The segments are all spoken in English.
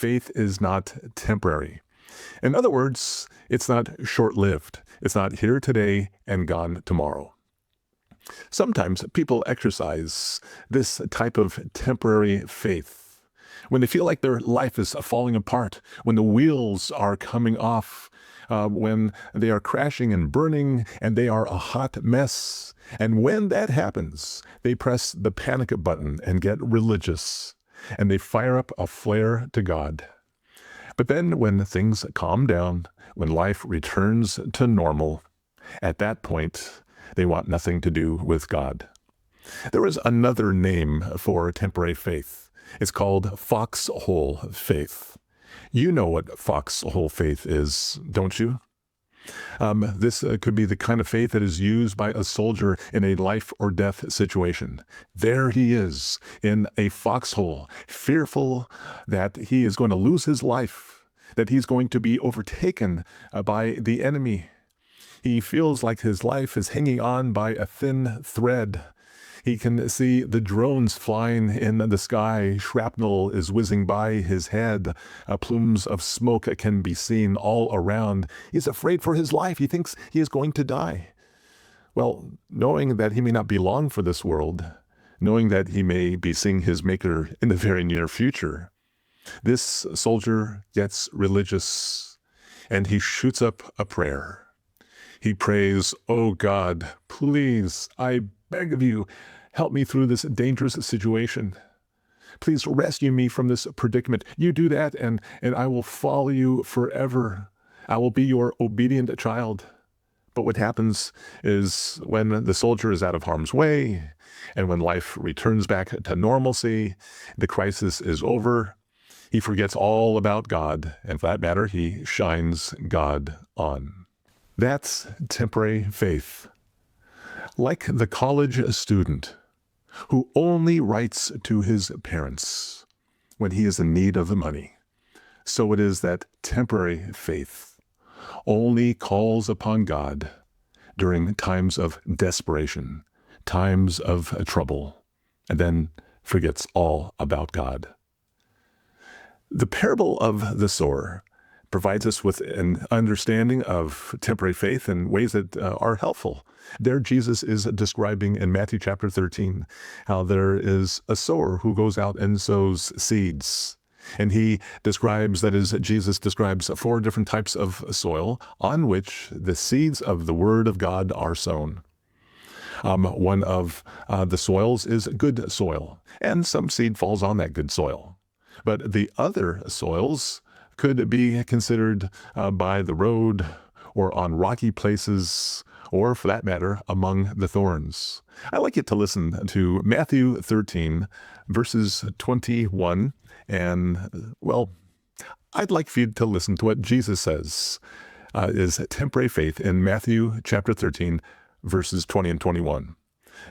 faith is not temporary. In other words, it's not short-lived. It's not here today and gone tomorrow. Sometimes people exercise this type of temporary faith when they feel like their life is falling apart, when the wheels are coming off, when they are crashing and burning and they are a hot mess. And when that happens, they press the panic button and get religious, and they fire up a flare to God. But then when things calm down, when life returns to normal, at that point, they want nothing to do with God. There is another name for temporary faith. It's called foxhole faith. You know what foxhole faith is, don't you? This could be the kind of faith that is used by a soldier in a life or death situation. There he is in a foxhole, fearful that he is going to lose his life, that he's going to be overtaken by the enemy. He feels like his life is hanging on by a thin thread. He can see the drones flying in the sky. Shrapnel is whizzing by his head. Plumes of smoke can be seen all around. He's afraid for his life. He thinks he is going to die. Well, knowing that he may not be long for this world, knowing that he may be seeing his Maker in the very near future, this soldier gets religious, and he shoots up a prayer. He prays, "Oh God, please, I beg of you, help me through this dangerous situation. Please rescue me from this predicament. You do that, and I will follow you forever. I will be your obedient child." But what happens is when the soldier is out of harm's way, and when life returns back to normalcy, the crisis is over, he forgets all about God, and for that matter, he shines God on. That's temporary faith. Like the college student who only writes to his parents when he is in need of the money, so it is that temporary faith only calls upon God during times of desperation, times of trouble, and then forgets all about God. The parable of the sower provides us with an understanding of temporary faith in ways that are helpful. There Jesus is describing in Matthew chapter 13 how there is a sower who goes out and sows seeds. And he describes, that is, Jesus describes 4 different types of soil on which the seeds of the Word of God are sown. One of the soils is good soil, and some seed falls on that good soil. But the other soils could be considered by the road or on rocky places, or for that matter, among the thorns. I like you to listen to Matthew 13, verses 21, and, well, I'd like for you to listen to what Jesus says is temporary faith in Matthew chapter 13, verses 20 and 21.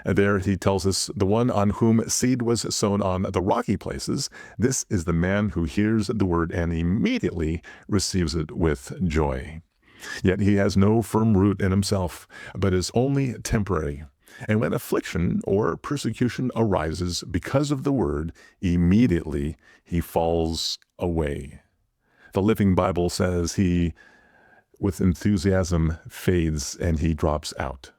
And there he tells us, "The one on whom seed was sown on the rocky places, this is the man who hears the word and immediately receives it with joy. Yet he has no firm root in himself, but is only temporary. And when affliction or persecution arises because of the word, immediately he falls away." The Living Bible says he, with enthusiasm, fades and he drops out.